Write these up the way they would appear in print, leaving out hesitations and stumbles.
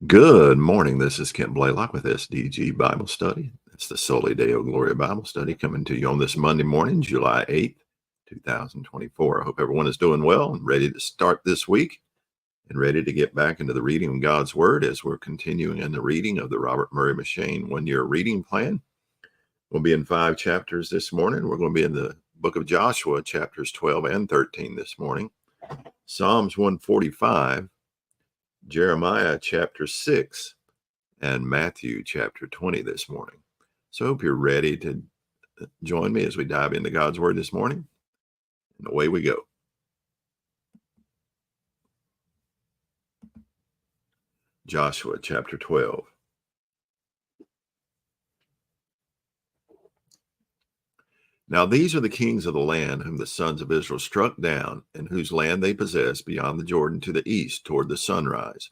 Good morning. This is Kent Blaylock with SDG Bible Study. It's the Soli Deo Gloria Bible Study coming to you on this Monday morning, July 8th, 2024. I hope everyone is doing well and ready to start this week and ready to get back into the reading of God's Word as we're continuing in the reading of the Robert Murray M'Cheyne one-year reading plan. We'll be in 5 chapters this morning. We're going to be in the book of Joshua, chapters 12 and 13 this morning. Psalms 145. Jeremiah chapter 6 and Matthew chapter 20 this morning. So I hope you're ready to join me as we dive into God's Word this morning. And away we go. Joshua chapter 12. Now these are the kings of the land whom the sons of Israel struck down, and whose land they possessed beyond the Jordan to the east toward the sunrise,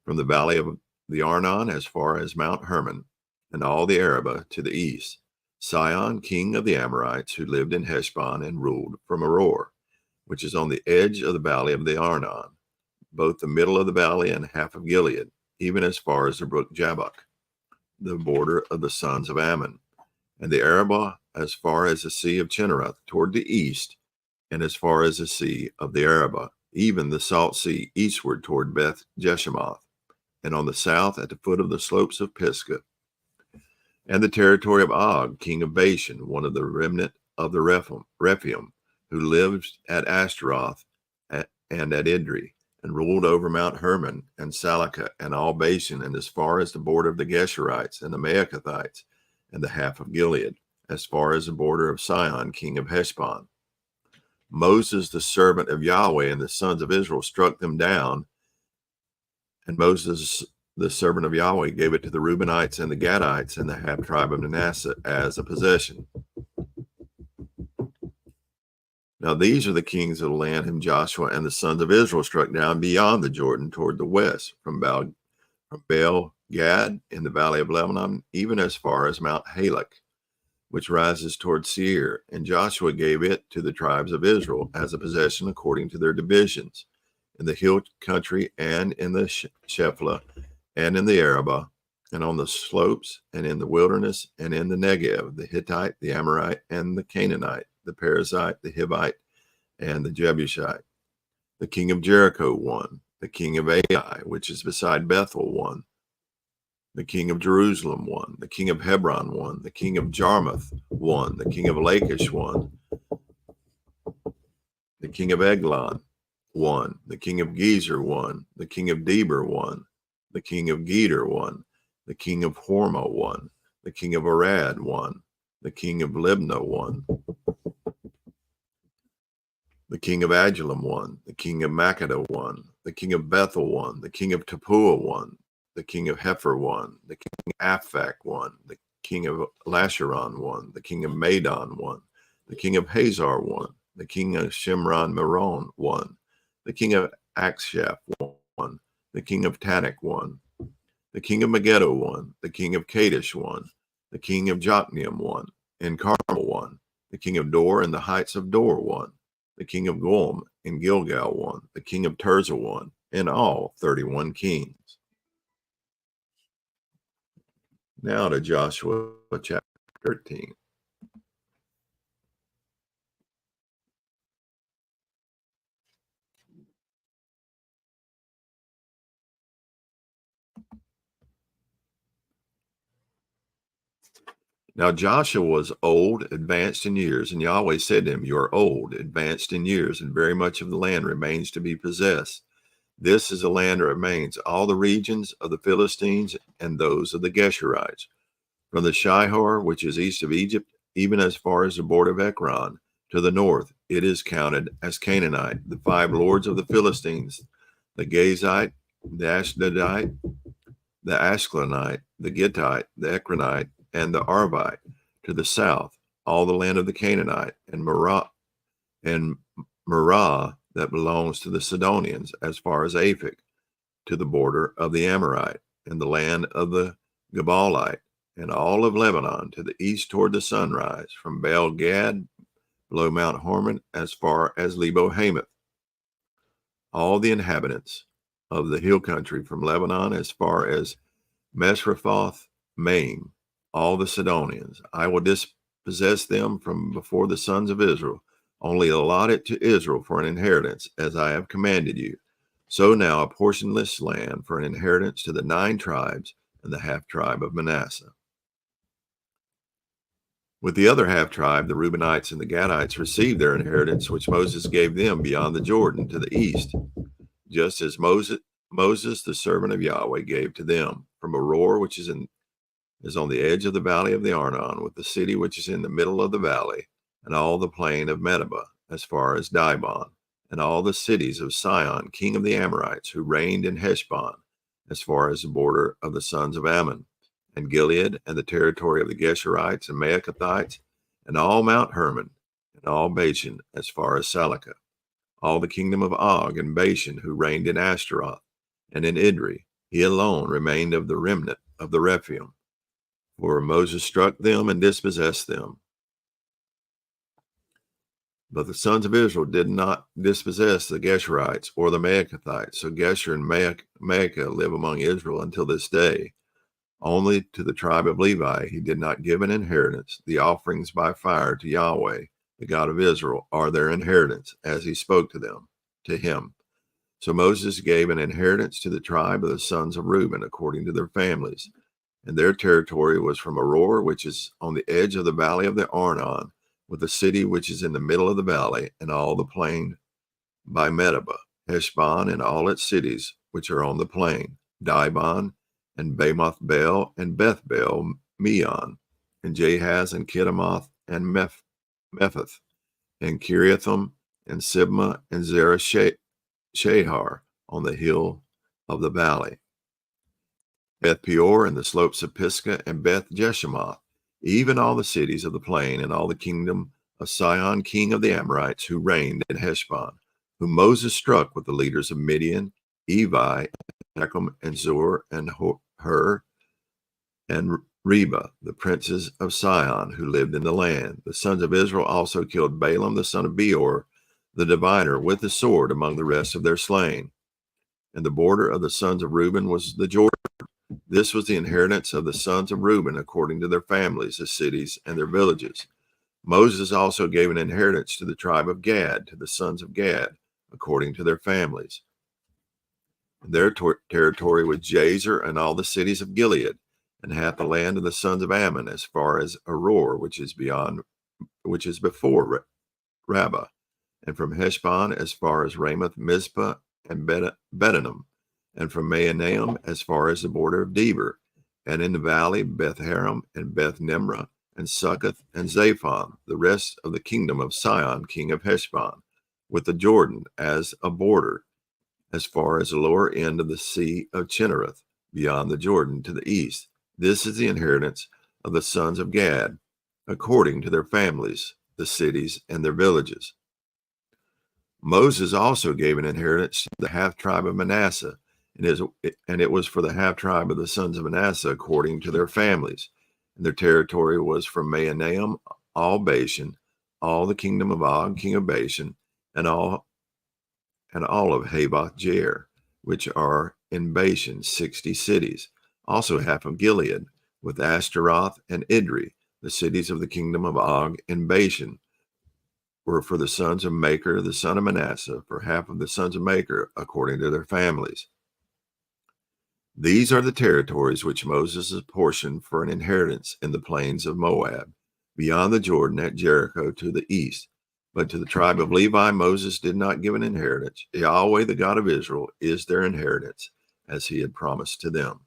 from the valley of the Arnon as far as Mount Hermon, and all the Arabah to the east. Sihon, king of the Amorites, who lived in Heshbon and ruled from Aroer, which is on the edge of the valley of the Arnon, both the middle of the valley and half of Gilead, even as far as the brook Jabbok, the border of the sons of Ammon, and the Arabah as far as the sea of Chinnereth toward the east, and as far as the sea of the Arabah, even the salt sea eastward toward Beth Jeshimoth, and on the south at the foot of the slopes of Pisgah, and the territory of Og, king of Bashan, one of the remnant of the Rephaim, who lived at Ashtaroth and at Idri, and ruled over Mount Hermon and Salakah and all Bashan, and as far as the border of the Geshurites and the Maacathites, and the half of Gilead, as far as the border of Sihon, king of Heshbon. Moses, the servant of Yahweh, and the sons of Israel struck them down, and Moses, the servant of Yahweh, gave it to the Reubenites and the Gadites and the half-tribe of Manasseh as a possession. Now these are the kings of the land whom Joshua and the sons of Israel struck down beyond the Jordan toward the west, from Baal Gad in the valley of Lebanon, even as far as Mount Halak, which rises toward Seir, and Joshua gave it to the tribes of Israel as a possession according to their divisions, in the hill country and in the Shephelah and in the Arabah, and on the slopes and in the wilderness and in the Negev, the Hittite, the Amorite, and the Canaanite, the Perizzite, the Hivite, and the Jebusite. The king of Jericho won, the king of Ai, which is beside Bethel, won. The king of Jerusalem won. The king of Hebron won. The king of Jarmuth won. The king of Lachish won. The king of Eglon won. The king of Gezer won. The king of Deber won. The king of Geder won. The king of Hormah won. The king of Arad won. The king of Libnah won. The king of Adullam won. The king of Makkedah won. The king of Bethel won. The king of Tappuah won. The king of Hepher won. The king of Aphak won. The king of Lasharon won. The king of Madon won. The king of Hazar won. The king of Shimron Meron won. The king of Akshaph won. The king of Tanakh won. The king of Megiddo won. The king of Kadesh won. The king of Jokneam won. And Carmel won. The king of Dor and the heights of Dor won. The king of Goim and Gilgal won. The king of Tirzah won. In all, 31 kings. Now to Joshua chapter 13. Now Joshua was old, advanced in years, and Yahweh said to him, "You are old, advanced in years, and very much of the land remains to be possessed. This is the land that remains, all the regions of the Philistines and those of the Geshurites, from the Shihor, which is east of Egypt, even as far as the border of Ekron, to the north. It is counted as Canaanite, the 5 lords of the Philistines, the Gazite, the Ashdodite, the Ashkelonite, the Gittite, the Ekronite, and the Arvite, to the south, all the land of the Canaanite, and Merah that belongs to the Sidonians, as far as Aphek, to the border of the Amorite, and the land of the Gabalite, and all of Lebanon to the east toward the sunrise, from Baal Gad below Mount Hermon as far as Lebo Hamath. All the inhabitants of the hill country from Lebanon as far as Mesrephoth Maim, all the Sidonians. I will dispossess them from before the sons of Israel, only allot it to Israel for an inheritance, as I have commanded you. So now apportion this land for an inheritance to the 9 tribes and the half tribe of Manasseh. With the other half tribe, the Reubenites and the Gadites received their inheritance, which Moses gave them beyond the Jordan to the east, just as Moses, the servant of Yahweh, gave to them, from Aroer, which is on the edge of the valley of the Arnon, with the city which is in the middle of the valley, and all the plain of Medeba, as far as Dibon, and all the cities of Sihon, king of the Amorites, who reigned in Heshbon, as far as the border of the sons of Ammon, and Gilead, and the territory of the Geshurites and Maacathites, and all Mount Hermon, and all Bashan, as far as Salakah, all the kingdom of Og and Bashan, who reigned in Ashtaroth, and in Idri. He alone remained of the remnant of the Rephaim, for Moses struck them and dispossessed them. But the sons of Israel did not dispossess the Geshurites or the Maacathites, so Geshur and Maacah live among Israel until this day. Only to the tribe of Levi he did not give an inheritance. The offerings by fire to Yahweh, the God of Israel, are their inheritance, as he spoke to him. So Moses gave an inheritance to the tribe of the sons of Reuben, according to their families. And their territory was from Aroer, which is on the edge of the valley of the Arnon, with the city which is in the middle of the valley, and all the plain by Medeba, Heshbon, and all its cities which are on the plain, Dibon, and Bamoth Bel, and Beth Bel Meon, and Jahaz, and Kiddemoth, and Mephath, and Kiriathim, and Sibmah, and Shahar on the hill of the valley, Beth Peor, and the slopes of Pisgah, and Beth Jeshimoth, even all the cities of the plain, and all the kingdom of Sihon, king of the Amorites, who reigned in Heshbon, whom Moses struck with the leaders of Midian, Evi, Shechem, and Zur, and Hur, and Reba, the princes of Sihon, who lived in the land. The sons of Israel also killed Balaam, the son of Beor, the diviner, with the sword among the rest of their slain. And the border of the sons of Reuben was the Jordan. This was the inheritance of the sons of Reuben according to their families, the cities, and their villages. Moses also gave an inheritance to the tribe of Gad, to the sons of Gad, according to their families. Their territory was Jazer and all the cities of Gilead, and half the land of the sons of Ammon, as far as Aroer, which is before Rabbah, and from Heshbon as far as Ramoth, Mizpah, and Betonim, and from Mahanaim as far as the border of Debir, and in the valley Beth Haram and Beth Nimrah, and Succoth and Zaphon, the rest of the kingdom of Sihon, king of Heshbon, with the Jordan as a border, as far as the lower end of the sea of Chinnereth, beyond the Jordan to the east. This is the inheritance of the sons of Gad, according to their families, the cities, and their villages. Moses also gave an inheritance to the half tribe of Manasseh, and it was for the half tribe of the sons of Manasseh according to their families. And their territory was from Mahanaim, all Bashan, all the kingdom of Og, king of Bashan, and all of Havoth Jair, which are in Bashan, 60 cities. Also half of Gilead, with Ashtaroth and Idri, the cities of the kingdom of Og in Bashan, were for the sons of Machir, the son of Manasseh, for half of the sons of Machir, according to their families. These are the territories which Moses apportioned for an inheritance in the plains of Moab, beyond the Jordan at Jericho to the east. But to the tribe of Levi, Moses did not give an inheritance. Yahweh, the God of Israel, is their inheritance, as he had promised to them.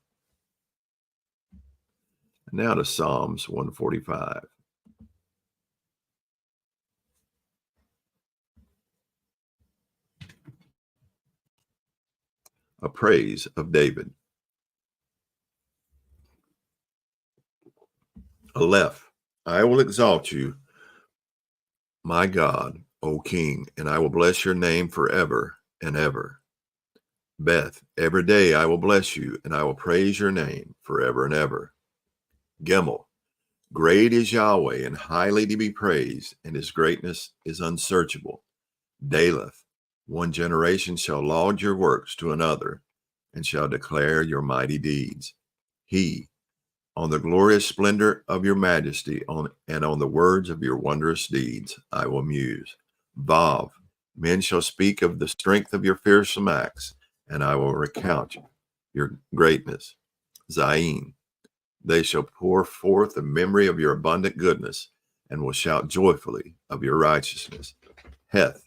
And now to Psalms 145. A praise of David. Aleph, I will exalt you, my God, O King, and I will bless your name forever and ever. Beth, every day I will bless you, and I will praise your name forever and ever. Gimel, great is Yahweh, and highly to be praised, and his greatness is unsearchable. Daleth, one generation shall laud your works to another, and shall declare your mighty deeds. He, on the glorious splendor of your majesty, and on the words of your wondrous deeds, I will muse. Vav, men shall speak of the strength of your fearsome acts, and I will recount your greatness. Zayin, they shall pour forth the memory of your abundant goodness, and will shout joyfully of your righteousness. Heth,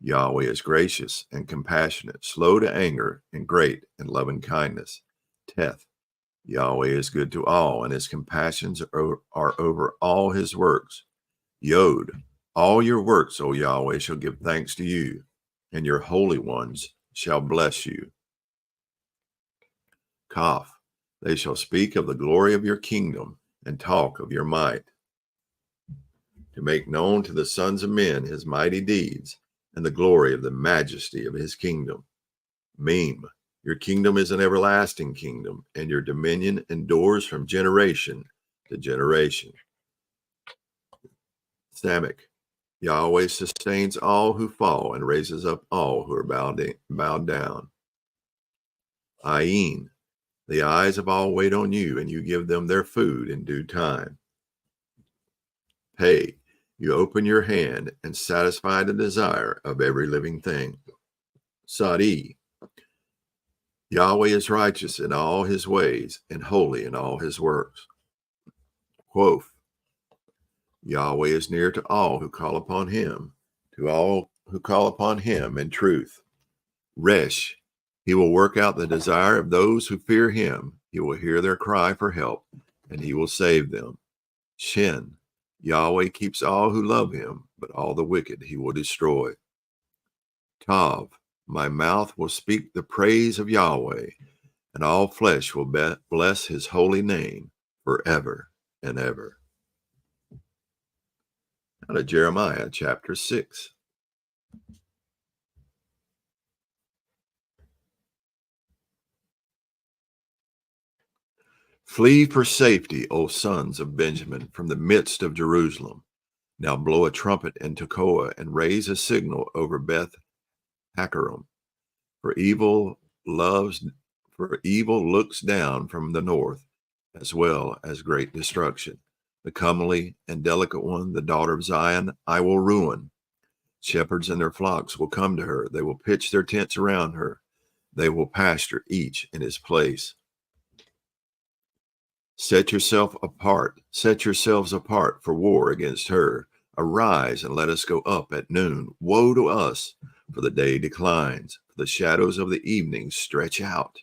Yahweh is gracious and compassionate, slow to anger, and great in loving kindness. Teth, Yahweh is good to all, and his compassions are over all his works. Yod, all your works, O Yahweh, shall give thanks to you, and your holy ones shall bless you. Kaf, they shall speak of the glory of your kingdom and talk of your might, to make known to the sons of men his mighty deeds and the glory of the majesty of his kingdom. Meme, your kingdom is an everlasting kingdom, and your dominion endures from generation to generation. Samek, Yahweh sustains all who fall and raises up all who are bowed down. Ayin, the eyes of all wait on you, and you give them their food in due time. Pay, you open your hand and satisfy the desire of every living thing. Sadi, Yahweh is righteous in all his ways and holy in all his works. Quoth, Yahweh is near to all who call upon him, to all who call upon him in truth. Resh, he will work out the desire of those who fear him. He will hear their cry for help, and he will save them. Shin, Yahweh keeps all who love him, but all the wicked he will destroy. Tav, my mouth will speak the praise of Yahweh, and all flesh will bless his holy name forever and ever. Out of Jeremiah chapter 6. Flee for safety, O sons of Benjamin, from the midst of Jerusalem. Now blow a trumpet in Tekoa and raise a signal over Beth Hakkerem. For evil looks down from the north, as well as great destruction. The comely and delicate one, the daughter of Zion, I will ruin. Shepherds and their flocks will come to her. They will pitch their tents around her. They will pasture each in his place. Set yourselves apart for war against her. Arise and let us go up at noon. Woe to us, for the day declines. For the shadows of the evening stretch out.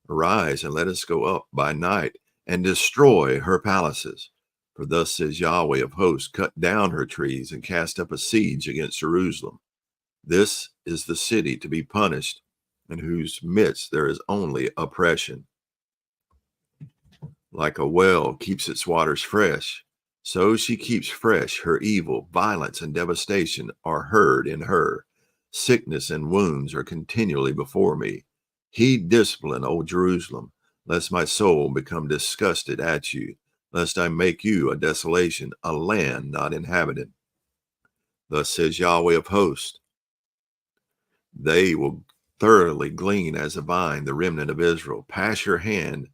Arise and let us go up by night and destroy her palaces. For thus says Yahweh of hosts, cut down her trees and cast up a siege against Jerusalem. This is the city to be punished, in whose midst there is only oppression. Like a well keeps its waters fresh, so she keeps fresh her evil. Violence and devastation are heard in her. Sickness and wounds are continually before me. Heed discipline, O Jerusalem, lest my soul become disgusted at you, lest I make you a desolation, a land not inhabited. Thus says Yahweh of hosts, they will thoroughly glean as a vine the remnant of Israel. Pass your hand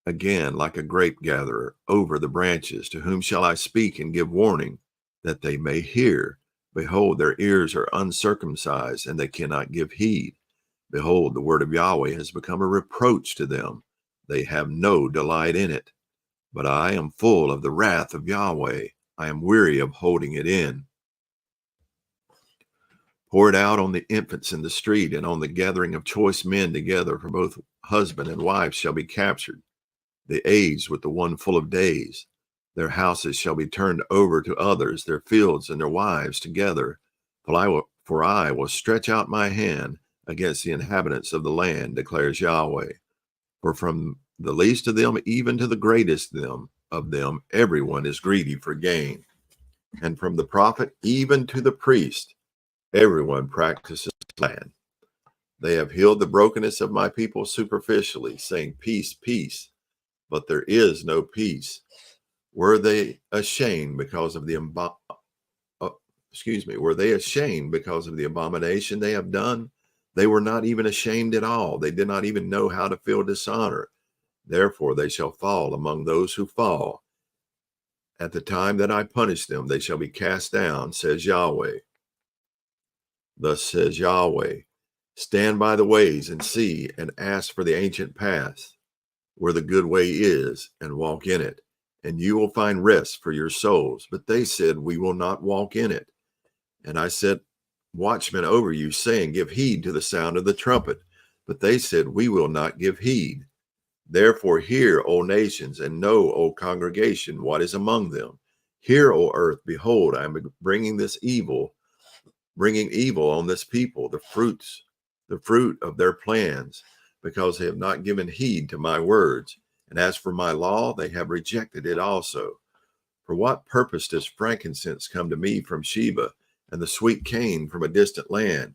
again like a grape gatherer over the branches. To whom shall I speak and give warning, that they may hear? Behold, their ears are uncircumcised, and they cannot give heed. Behold, the word of Yahweh has become a reproach to them. They have no delight in it. But I am full of the wrath of Yahweh. I am weary of holding it in. Pour it out on the infants in the street, and on the gathering of choice men together, for both husband and wife shall be captured. The aged with the one full of days. Their houses shall be turned over to others, their fields and their wives together. For I will stretch out my hand against the inhabitants of the land, declares Yahweh. For from the least of them even to the greatest of them, everyone is greedy for gain. And from the prophet even to the priest, everyone practices plan. They have healed the brokenness of my people superficially, saying, peace, peace. But there is no peace. Were they ashamed because of the abomination they have done? They were not even ashamed at all. They did not even know how to feel dishonor. Therefore, they shall fall among those who fall. At the time that I punish them, they shall be cast down, says Yahweh. Thus says Yahweh, stand by the ways and see and ask for the ancient paths, where the good way is, and walk in it, and you will find rest for your souls. But they said, we will not walk in it. And I set watchmen over you, saying, give heed to the sound of the trumpet. But they said, we will not give heed. Therefore hear, O nations, and know, O congregation, what is among them. Hear, O earth, behold, I am bringing evil on this people, the fruit of their plans, because they have not given heed to my words. And as for my law, they have rejected it also. For what purpose does frankincense come to me from Sheba, and the sweet cane from a distant land?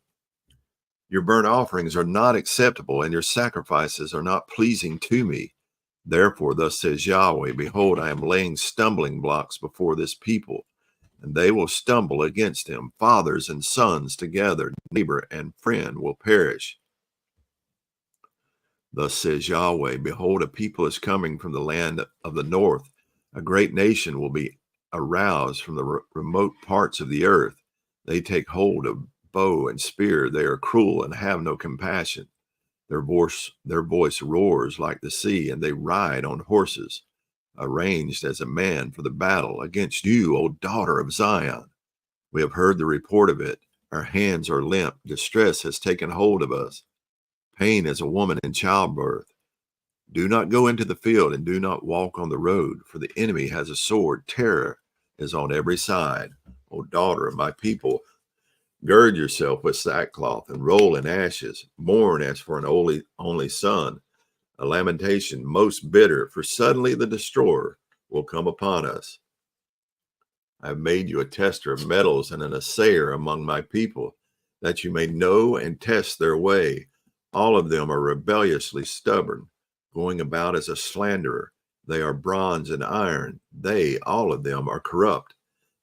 Your burnt offerings are not acceptable, and your sacrifices are not pleasing to me. Therefore, thus says Yahweh, behold, I am laying stumbling blocks before this people, and they will stumble against him. Fathers and sons together, neighbor and friend will perish. Thus says Yahweh, behold, a people is coming from the land of the north. A great nation will be aroused from the remote parts of the earth. They take hold of bow and spear. They are cruel and have no compassion. Their voice roars like the sea, and they ride on horses, arranged as a man for the battle against you, O daughter of Zion. We have heard the report of it. Our hands are limp. Distress has taken hold of us. Pain as a woman in childbirth. Do not go into the field, and do not walk on the road, for the enemy has a sword. Terror is on every side. O daughter of my people, gird yourself with sackcloth and roll in ashes. Mourn as for an only son, a lamentation most bitter, for suddenly the destroyer will come upon us. I have made you a tester of metals and an assayer among my people, that you may know and test their way. All of them are rebelliously stubborn, going about as a slanderer. They are bronze and iron. They, all of them, are corrupt.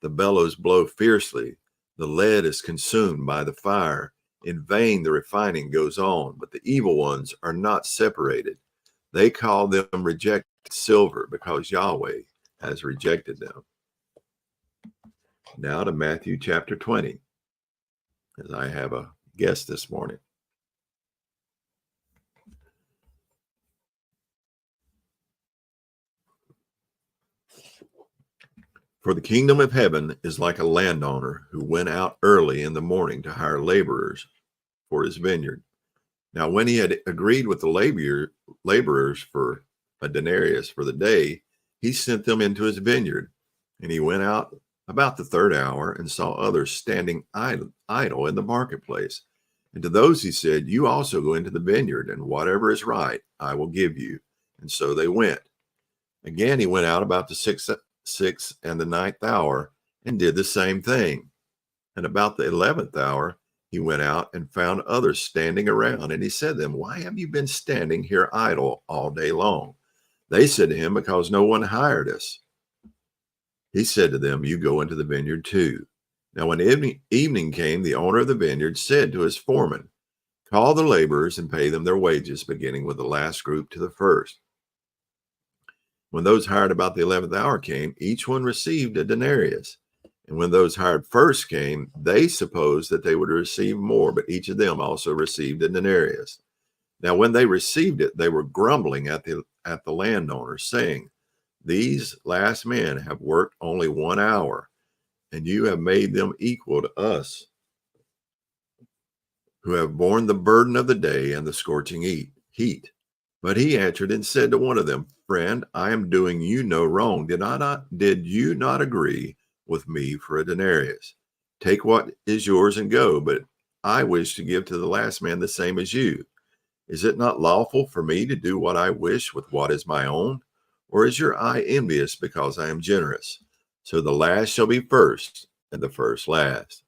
The bellows blow fiercely. The lead is consumed by the fire. In vain the refining goes on, but the evil ones are not separated. They call them rejected silver, because Yahweh has rejected them. Now to Matthew chapter 20, as I have a guest this morning. For the kingdom of heaven is like a landowner who went out early in the morning to hire laborers for his vineyard. Now, when he had agreed with the laborers for a denarius for the day, he sent them into his vineyard. And he went out about the third hour and saw others standing idle in the marketplace. And to those he said, you also go into the vineyard, and whatever is right, I will give you. And so they went. Again, he went out about the sixth and the ninth hour and did the same thing. And about the 11th hour, he went out and found others standing around. And he said to them, why have you been standing here idle all day long? They said to him, because no one hired us. He said to them, you go into the vineyard too. Now when evening came, the owner of the vineyard said to his foreman, call the laborers and pay them their wages, beginning with the last group to the first. When those hired about the 11th hour came, each one received a denarius. And when those hired first came, they supposed that they would receive more, but each of them also received a denarius. Now when they received it, they were grumbling at the landowner, saying, these last men have worked only 1 hour, and you have made them equal to us, who have borne the burden of the day and the scorching heat. But he answered and said to one of them, friend, I am doing you no wrong. Did you not agree with me for a denarius? Take what is yours and go, but I wish to give to the last man the same as you. Is it not lawful for me to do what I wish with what is my own? Or is your eye envious because I am generous? So the last shall be first, and the first last.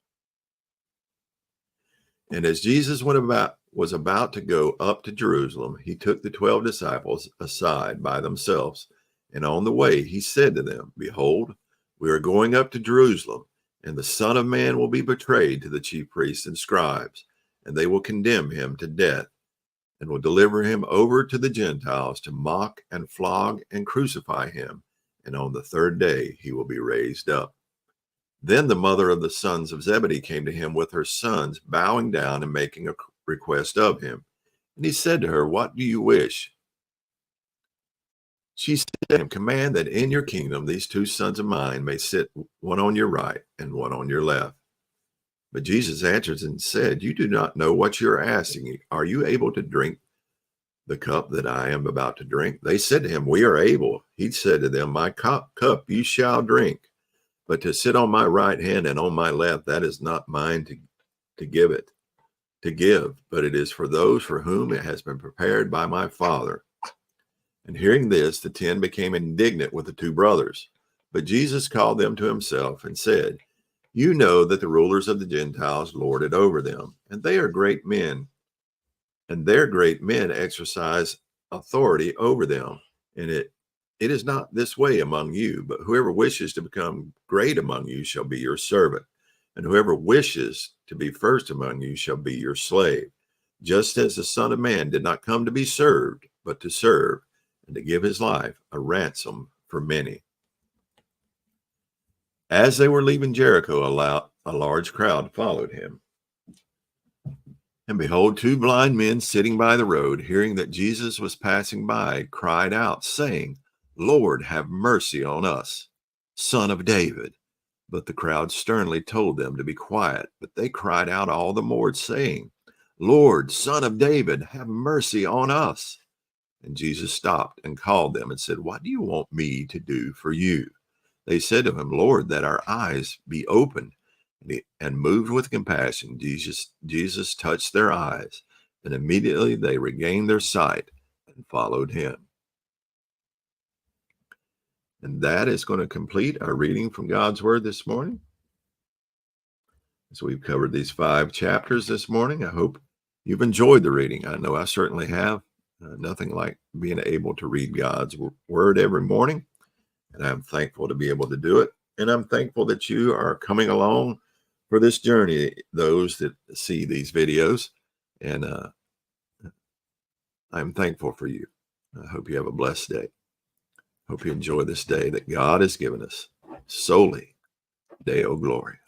And as Jesus was about to go up to Jerusalem, he took the 12 disciples aside by themselves. And on the way, he said to them, behold, we are going up to Jerusalem, and the Son of Man will be betrayed to the chief priests and scribes, and they will condemn him to death and will deliver him over to the Gentiles to mock and flog and crucify him. And on the third day he will be raised up. Then the mother of the sons of Zebedee came to him with her sons, bowing down and making a request of him. And he said to her, "What do you wish?" She said to him, "Command that in your kingdom these two sons of mine may sit, one on your right and one on your left." But Jesus answered and said, "You do not know what you are asking. Are you able to drink the cup that I am about to drink?" They said to him, "We are able." He said to them, "My cup you shall drink. But to sit on my right hand and on my left, that is not mine to give, but it is for those for whom it has been prepared by my Father." And hearing this, the 10 became indignant with the two brothers. But Jesus called them to himself and said, "You know that the rulers of the Gentiles lord it over them, and they are great men, and their great men exercise authority over them. And it is not this way among you, but whoever wishes to become great among you shall be your servant, and whoever wishes to be first among you shall be your slave, just as the Son of Man did not come to be served, but to serve, and to give his life a ransom for many." As they were leaving Jericho, a large crowd followed him. And behold, two blind men sitting by the road, hearing that Jesus was passing by, cried out, saying, "Lord, have mercy on us, Son of David." But the crowd sternly told them to be quiet. But they cried out all the more, saying, "Lord, Son of David, have mercy on us." And Jesus stopped and called them and said, "What do you want me to do for you?" They said to him, "Lord, that our eyes be opened." And moved with compassion, Jesus touched their eyes, and immediately they regained their sight and followed him. And that is going to complete our reading from God's Word this morning. So we've covered these 5 chapters this morning. I hope you've enjoyed the reading. I know I certainly have. Nothing like being able to read God's Word every morning. And I'm thankful to be able to do it. And I'm thankful that you are coming along for this journey, those that see these videos. And I'm thankful for you. I hope you have a blessed day. Hope you enjoy this day that God has given us. Soli Deo Gloria.